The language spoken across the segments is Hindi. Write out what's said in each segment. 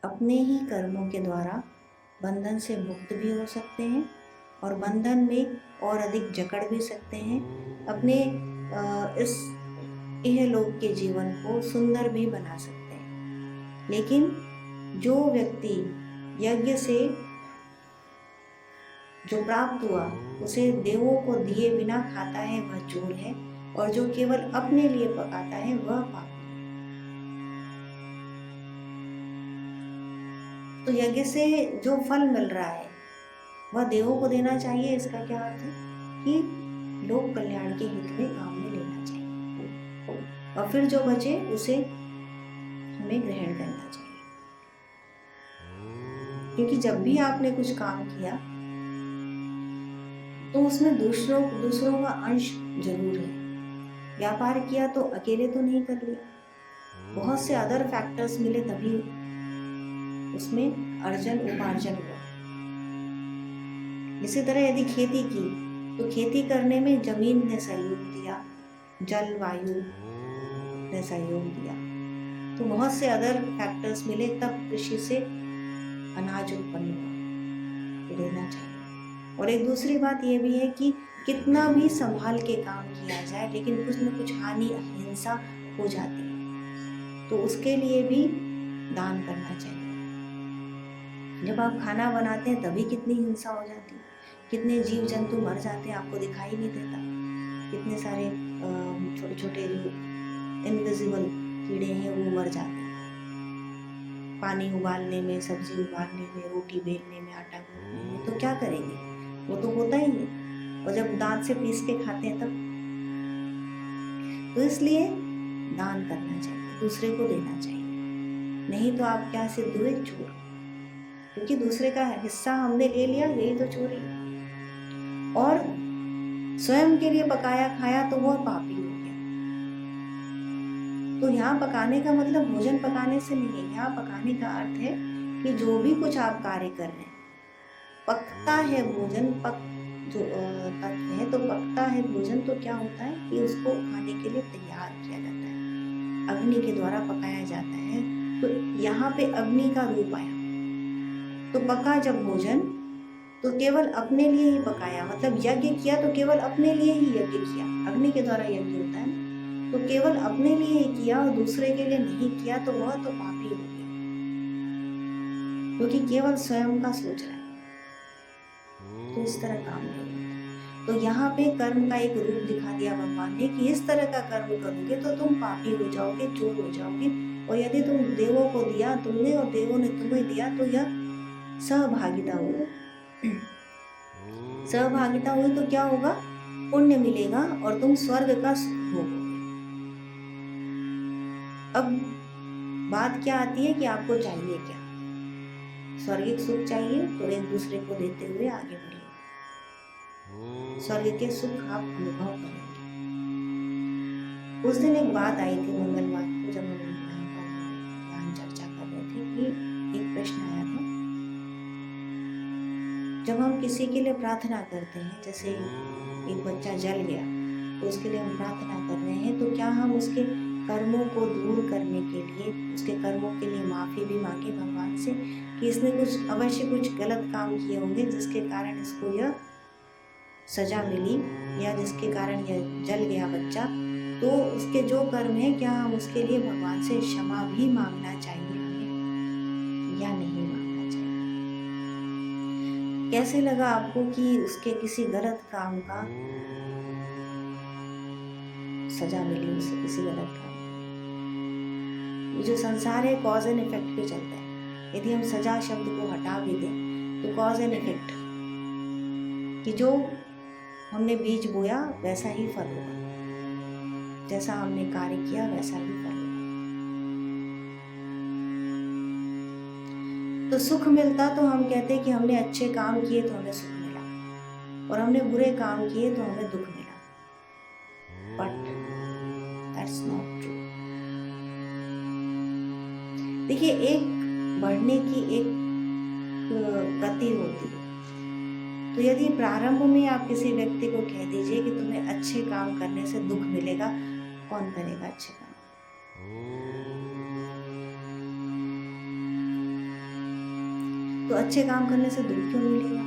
अपने ही कर्मों के द्वारा बंधन से मुक्त भी हो सकते हैं और बंधन में और अधिक जकड़ भी सकते हैं। अपने इस इहलोक के जीवन को सुंदर भी बना सकते हैं। लेकिन जो व्यक्ति यज्ञ से जो प्राप्त हुआ उसे देवों को दिए बिना खाता है वह चोर है, और जो केवल अपने लिए पकाता है वह पापी है। तो यज्ञ से जो फल मिल रहा है वह देवों को देना चाहिए। इसका क्या अर्थ है कि लोक कल्याण के हित में काम में लेना चाहिए, और फिर जो बचे उसे हमें ग्रहण करना चाहिए। क्योंकि जब भी आपने कुछ काम किया तो उसमें दूसरों का अंश जरूर है। व्यापार किया तो अकेले तो नहीं कर लिया, बहुत से अदर फैक्टर्स मिले तभी उसमें उपार्जन हुआ। इसी तरह यदि खेती की तो खेती करने में जमीन ने सहयोग दिया, जल वायु ने सहयोग दिया, तो बहुत से अदर फैक्टर्स मिले तब कृषि से अनाज उत्पन्न हुआ। तो देना चाहिए। और एक दूसरी बात यह भी है कि कितना भी संभाल के काम किया जाए लेकिन कुछ न कुछ हानि हिंसा हो जाती है, तो उसके लिए भी दान करना चाहिए। जब आप खाना बनाते हैं तभी कितनी हिंसा हो जाती है, कितने जीव जंतु मर जाते हैं, आपको दिखाई नहीं देता। कितने सारे छोटे छोटे जो इनविजिबल कीड़े हैं वो मर जाते हैं पानी उबालने में, सब्जी उबालने में, रोटी बेलने में, आटा गूंथने में। तो क्या करेंगे, वो तो होता ही है। और जब दांत से पीस के खाते हैं तब। तो इसलिए दान करना चाहिए, दूसरे को देना चाहिए। नहीं तो आप क्या सिद्ध हुए, चोर। क्योंकि दूसरे का हिस्सा हमने ले लिया, यही तो चोरी है। और स्वयं के लिए पकाया खाया तो वह पापी हो गया। तो यहाँ पकाने का मतलब भोजन पकाने से नहीं है। यहाँ पकाने का अर्थ है कि जो भी कुछ आप कार्य कर रहे हैं, पकता है भोजन, जो तत्व है, तो पकता है भोजन तो क्या होता है कि उसको खाने के लिए तैयार किया जाता है, अग्नि के द्वारा पकाया जाता है। तो यहाँ पे अग्नि का रूप आया। तो पका जब भोजन तो केवल अपने लिए ही पकाया, मतलब यज्ञ किया तो केवल अपने लिए ही यज्ञ किया। अग्नि के द्वारा यज्ञ होता है, तो केवल अपने लिए ही किया और दूसरे के लिए नहीं किया, तो वह तो पापी हो गया, क्योंकि केवल स्वयं का सोच रहा है। तो इस तरह काम नहीं होता। तो यहाँ पे कर्म का एक रूप दिखा दिया भगवान ने कि इस तरह का कर्म करोगे तो तुम पापी हो जाओगे, चोर हो जाओगे। और यदि तुम देवों को दिया तुमने और देवों ने तुम्हें दिया तो यह सहभागिता हुई। सहभागिता हुई तो क्या होगा, पुण्य मिलेगा और तुम स्वर्ग का सुख भोगोगे। अब बात क्या आती है कि आपको चाहिए क्या। स्वर्गिक सुख चाहिए तो एक दूसरे को देते हुए आगे बढ़िए। स्वर्ग के सुख आप अनुभव करेंगे। उस दिन एक बात आई थी मंगलवार को, जब हम यहाँ पर चर्चा कर रहे थे कि एक प्रश्न आया था। जब हम किसी के लिए प्रार्थना करते हैं, जैसे एक बच्चा जल गया तो उसके लिए हम प्रार्थना कर रहे हैं, तो क्या हम उसके कर्मों को दूर करने के लिए, उसके कर्मों के लिए माफ़ी भी मांगे भगवान से कि इसने अवश्य कुछ गलत काम किए होंगे जिसके कारण इसको यह सजा मिली, या जिसके कारण यह जल गया बच्चा। तो उसके जो कर्म है, क्या हम उसके लिए भगवान से क्षमा भी मांगना चाहिए हमें या नहीं मांगना चाहिए। कैसे लगा आपको कि उसके किसी गलत काम का सजा मिली, उसे किसी गलत काम। ये जो संसार है कॉज एंड इफेक्ट पे चलता है। यदि हम सजा शब्द को हटा भी दें तो कॉज एंड इफेक्ट, कि जो हमने बीज बोया वैसा ही फल होगा, जैसा हमने कार्य किया वैसा ही फल होगा। तो सुख मिलता तो हम कहते कि हमने अच्छे काम किए तो हमें सुख मिला, और हमने बुरे काम किए तो हमें दुख मिला। But that's not true. देखिए, एक बढ़ने की एक गति होती है। तो यदि प्रारंभ में आप किसी व्यक्ति को कह दीजिए कि तुम्हें अच्छे काम करने से दुख मिलेगा, कौन करेगा अच्छे काम। तो अच्छे काम करने से दुख क्यों मिलेगा?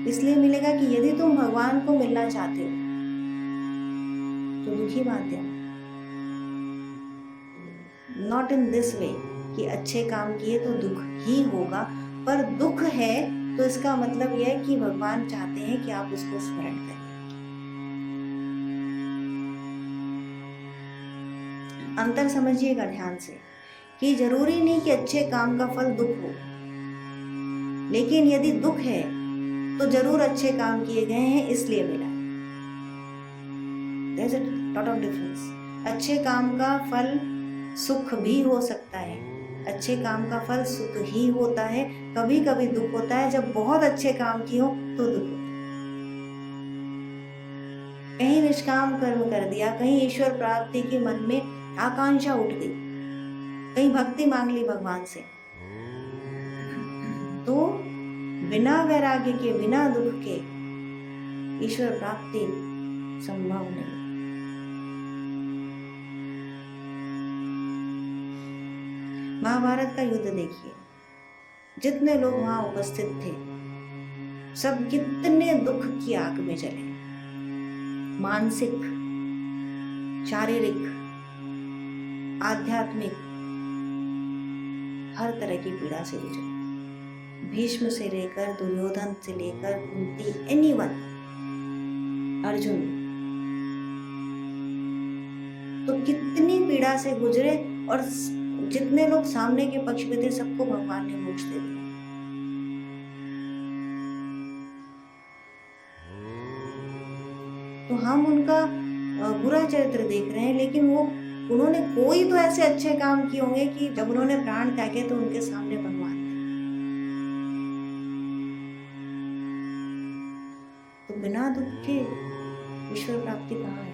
इसलिए मिलेगा कि यदि तुम भगवान को मिलना चाहते हो तो दुखी मानते हो। नॉट इन दिस वे कि अच्छे काम किए तो दुख ही होगा, पर दुख है तो इसका मतलब यह है कि भगवान चाहते हैं कि आप उसको स्मरण करें। अंतर समझिएगा ध्यान से कि जरूरी नहीं कि अच्छे काम का फल दुख हो, लेकिन यदि दुख है तो जरूर अच्छे काम किए गए हैं इसलिए मिला है। There's a lot of difference. अच्छे काम का फल सुख भी हो सकता है, अच्छे काम का फल सुख ही होता है। कभी कभी दुख होता है, जब बहुत अच्छे काम किए हो तो दुख होता है। कहीं निष्काम कर्म कर दिया, कहीं ईश्वर प्राप्ति की मन में आकांक्षा उठ गई, कहीं भक्ति मांग ली भगवान से, तो बिना वैराग्य के, बिना दुख के ईश्वर प्राप्ति संभव नहीं। महाभारत का युद्ध देखिए, जितने लोग वहां उपस्थित थे सब कितने दुख की आग में जले, मानसिक, शारीरिक, आध्यात्मिक, हर तरह की पीड़ा से गुजरे। भीष्म से लेकर दुर्योधन से लेकर कुंती, एनीवन, अर्जुन, तो कितनी पीड़ा से गुजरे। और जितने लोग सामने के पक्ष में थे सबको भगवान ने मोक्ष दे दिया। तो हम उनका बुरा चरित्र देख रहे हैं, लेकिन उन्होंने कोई तो ऐसे अच्छे काम किए होंगे कि जब उन्होंने प्राण त्यागे तो उनके सामने भगवान थे। तो बिना दुख के ईश्वर प्राप्ति कहाँ है?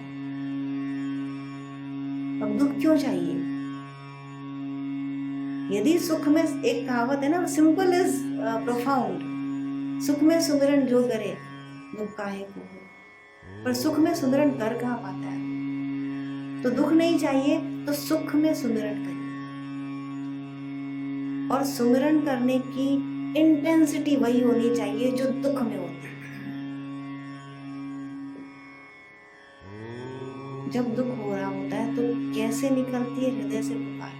अब दुख क्यों चाहिए? यदि सुख में, एक कहावत है ना, सिंपल इज प्रोफाउंड, सुख में सुमिरन जो करे दुख काहे को हो। पर सुख में सुमिरन कर कहाँ पाता है? तो दुख नहीं चाहिए तो सुख में सुमिरन करिए, और सुमिरन करने की इंटेंसिटी वही होनी चाहिए जो दुख में होती है। जब दुख हो रहा होता है तो कैसे निकलती है हृदय से पुकार।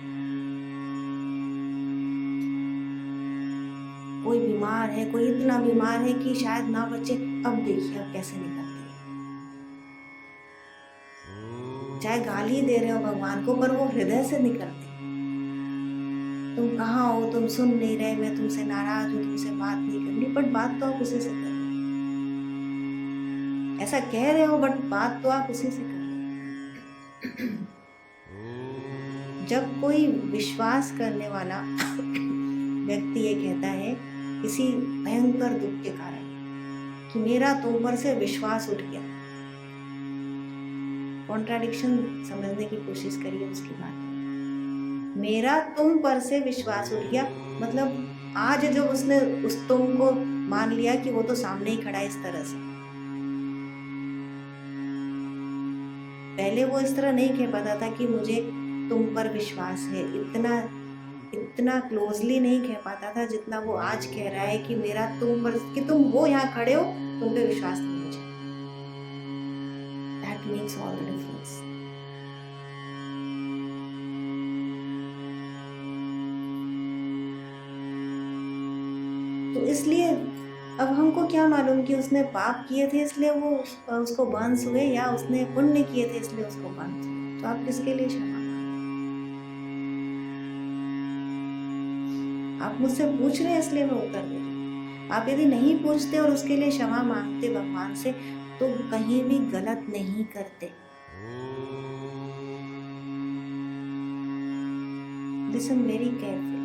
कोई बीमार है, कोई इतना बीमार है कि शायद ना बचे, अब देखिए अब कैसे निकलती है। चाहे गाली दे रहे हो भगवान को, पर वो हृदय से निकलती। तुम कहाँ हो, तुम सुन नहीं रहे, मैं तुमसे नाराज हूँ, तुमसे बात नहीं करनी, बट बात तो आप उसी से कर रहे हो। ऐसा कह रहे हो बट बात तो आप उसी से कर रहे हो। जब कोई विश्वास करने वाला व्यक्ति ये कहता है किसी भयंकर दुख के कारण कि मेरा तुम पर से विश्वास उठ गया, कॉन्ट्राडिक्शन समझने की कोशिश करिए उसकी बात। मेरा तुम पर से विश्वास उठ गया मतलब आज जब उसने उस तुम को मान लिया कि वो तो सामने ही खड़ा है इस तरह से। पहले वो इस तरह नहीं कह पाता था कि मुझे तुम पर विश्वास है, इतना क्लोजली नहीं कह पाता था जितना वो आज कह रहा है कि मेरा तुम पर, कि तुम हो यहाँ खड़े हो, तुम पे विश्वास नहीं मुझे। That makes all the difference. तो इसलिए अब हमको क्या मालूम कि उसने पाप किए थे इसलिए वो उसको बंस हुए, या उसने पुण्य किए थे इसलिए उसको बंस हुए। तो आप किसके लिए क्षमा? आप मुझसे पूछ रहे हैं इसलिए मैं उत्तर दे रही हूँ। आप यदि नहीं पूछते और उसके लिए क्षमा मांगते भगवान से तो कहीं भी गलत नहीं करते। Listen very carefully.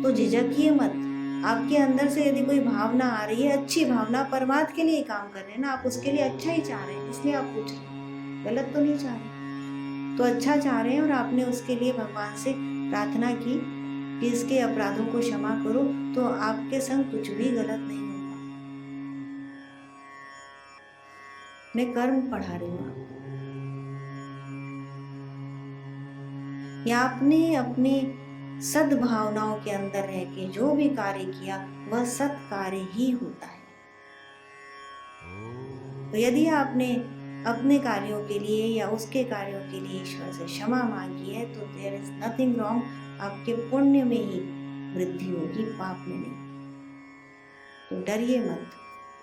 तो झिझकिए मत। आपके अंदर से यदि कोई भावना आ रही है, अच्छी भावना, परमात्मा के लिए काम कर रहे हैं ना आप, उसके लिए अच्छा ही चाह रहे हैं इसलिए आप पूछ रहे हैं, गलत तो नहीं चाह रहे। तो अच्छा चाह रहे हैं और आपने उसके लिए भगवान से प्रार्थना की कि इसके अपराधों को क्षमा करो, तो आपके संग कुछ भी गलत नहीं होगा। मैं कर्म पढ़ा रही हूँ आपको, या आपने अपने सद्भावनाओं के अंदर रह के जो भी कार्य किया वह सत् कार्य ही होता है। तो यदि आपने अपने कार्यों के लिए या उसके कार्यों के लिए ईश्वर से क्षमा मांगी है तो देयर इज नथिंग रॉन्ग, आपके पुण्य में ही वृद्धि होगी, पाप में नहीं। तो डरिए मत,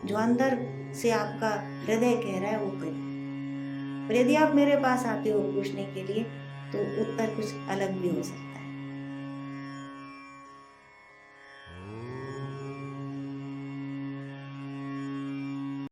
जो अंदर से आपका हृदय कह रहा है वो करिए। और यदि आप मेरे पास आते हो पूछने के लिए तो उत्तर कुछ अलग भी हो सकता है।